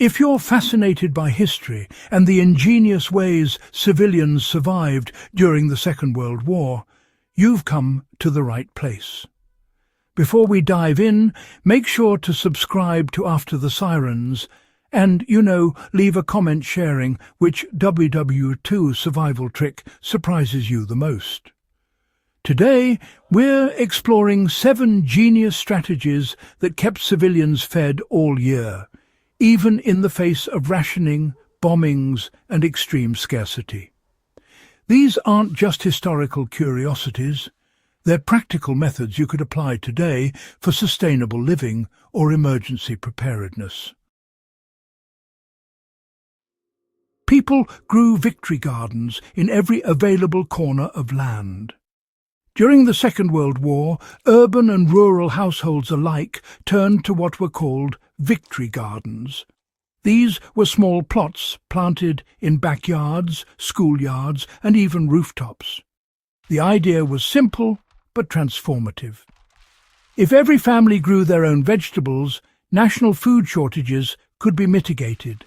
If you're fascinated by history and the ingenious ways civilians survived during the Second World War, you've come to the right place. Before we dive in, make sure to subscribe to After the Sirens and, leave a comment sharing which WWII survival trick surprises you the most. Today, we're exploring 7 genius strategies that kept civilians fed all year, even in the face of rationing, bombings, and extreme scarcity. These aren't just historical curiosities. They're practical methods you could apply today for sustainable living or emergency preparedness. People grew victory gardens in every available corner of land. During the Second World War, urban and rural households alike turned to what were called victory gardens. These were small plots planted in backyards, schoolyards, and even rooftops. The idea was simple but transformative. If every family grew their own vegetables, national food shortages could be mitigated.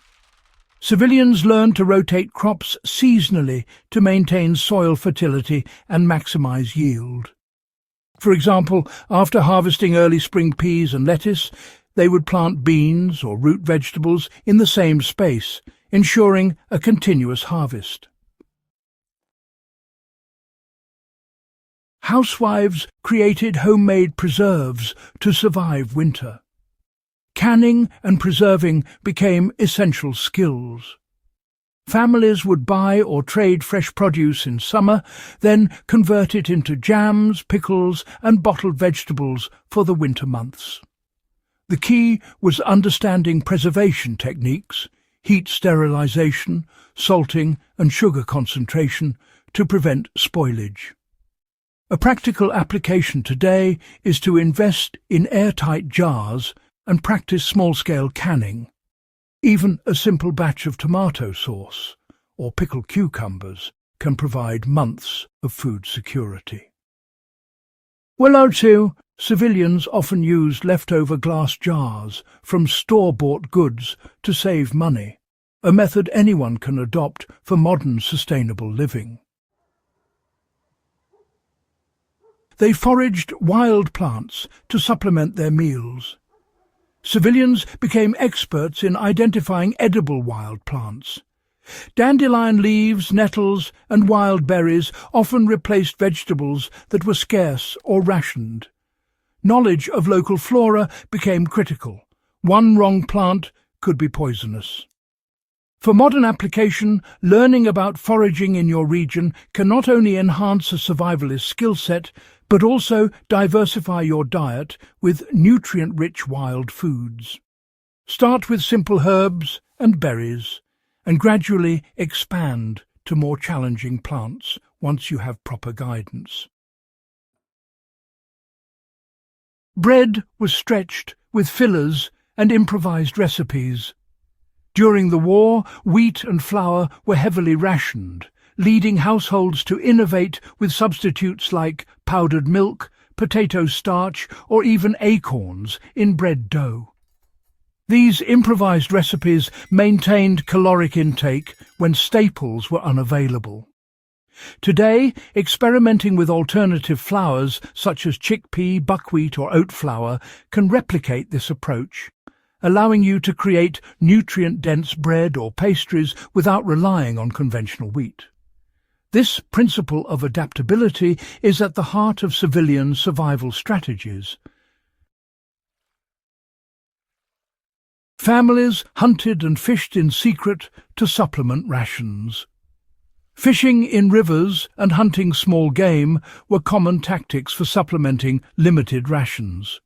Civilians learned to rotate crops seasonally to maintain soil fertility and maximize yield. For example, after harvesting early spring peas and lettuce, they would plant beans or root vegetables in the same space, ensuring a continuous harvest. Housewives created homemade preserves to survive winter. Canning and preserving became essential skills. Families would buy or trade fresh produce in summer, then convert it into jams, pickles, and bottled vegetables for the winter months. The key was understanding preservation techniques, heat sterilization, salting, and sugar concentration to prevent spoilage. A practical application today is to invest in airtight jars and practice small-scale canning. Even a simple batch of tomato sauce or pickled cucumbers can provide months of food security. Also, civilians often used leftover glass jars from store-bought goods to save money, a method anyone can adopt for modern sustainable living. They foraged wild plants to supplement their meals. Civilians became experts in identifying edible wild plants. Dandelion leaves, nettles, and wild berries often replaced vegetables that were scarce or rationed. Knowledge of local flora became critical. One wrong plant could be poisonous. For modern application, learning about foraging in your region can not only enhance a survivalist skill set, but also diversify your diet with nutrient-rich wild foods. Start with simple herbs and berries, and gradually expand to more challenging plants once you have proper guidance. Bread was stretched with fillers and improvised recipes. During the war, wheat and flour were heavily rationed, leading households to innovate with substitutes like powdered milk, potato starch, or even acorns in bread dough. These improvised recipes maintained caloric intake when staples were unavailable. Today, experimenting with alternative flours such as chickpea, buckwheat, or oat flour can replicate this approach, allowing you to create nutrient-dense bread or pastries without relying on conventional wheat. This principle of adaptability is at the heart of civilian survival strategies. Families hunted and fished in secret to supplement rations. Fishing in rivers and hunting small game were common tactics for supplementing limited rations.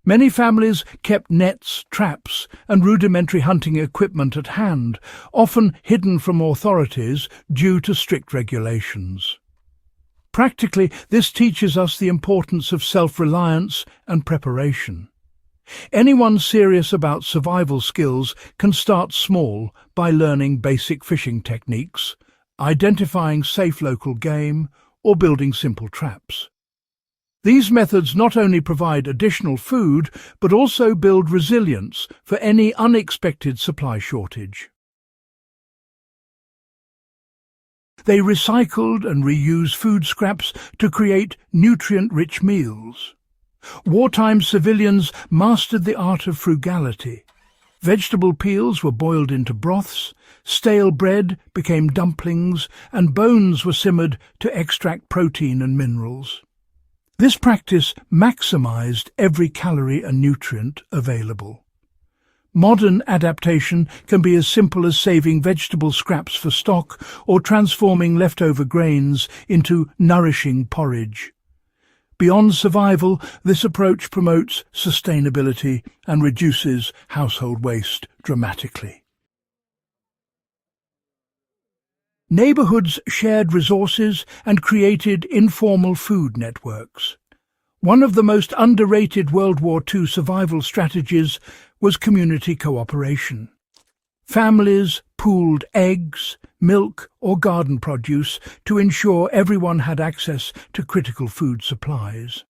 Many families kept nets, traps, and rudimentary hunting equipment at hand, often hidden from authorities due to strict regulations. Practically, this teaches us the importance of self-reliance and preparation. Anyone serious about survival skills can start small by learning basic fishing techniques, identifying safe local game, or building simple traps. These methods not only provide additional food, but also build resilience for any unexpected supply shortage. They recycled and reused food scraps to create nutrient-rich meals. Wartime civilians mastered the art of frugality. Vegetable peels were boiled into broths, stale bread became dumplings, and bones were simmered to extract protein and minerals. This practice maximized every calorie and nutrient available. Modern adaptation can be as simple as saving vegetable scraps for stock or transforming leftover grains into nourishing porridge. Beyond survival, this approach promotes sustainability and reduces household waste dramatically. Neighborhoods shared resources and created informal food networks. One of the most underrated World War II survival strategies was community cooperation. Families pooled eggs, milk, or garden produce to ensure everyone had access to critical food supplies.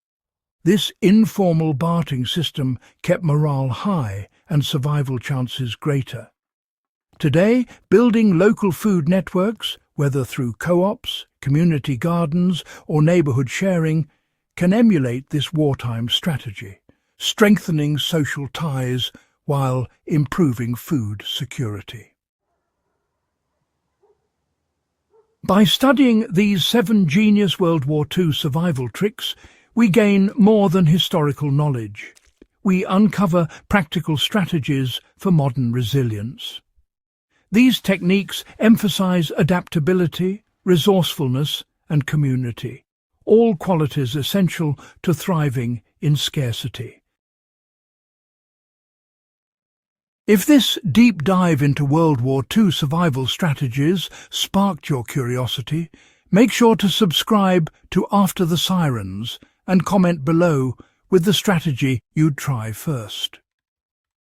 This informal bartering system kept morale high and survival chances greater. Today, building local food networks, whether through co-ops, community gardens, or neighborhood sharing, can emulate this wartime strategy, strengthening social ties while improving food security. By studying these 7 genius World War II survival tricks, we gain more than historical knowledge. We uncover practical strategies for modern resilience. These techniques emphasize adaptability, resourcefulness, and community, all qualities essential to thriving in scarcity. If this deep dive into World War II survival strategies sparked your curiosity, make sure to subscribe to After the Sirens and comment below with the strategy you'd try first.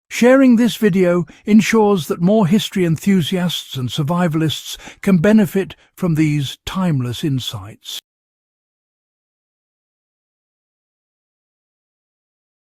Sharing this video ensures that more history enthusiasts and survivalists can benefit from these timeless insights.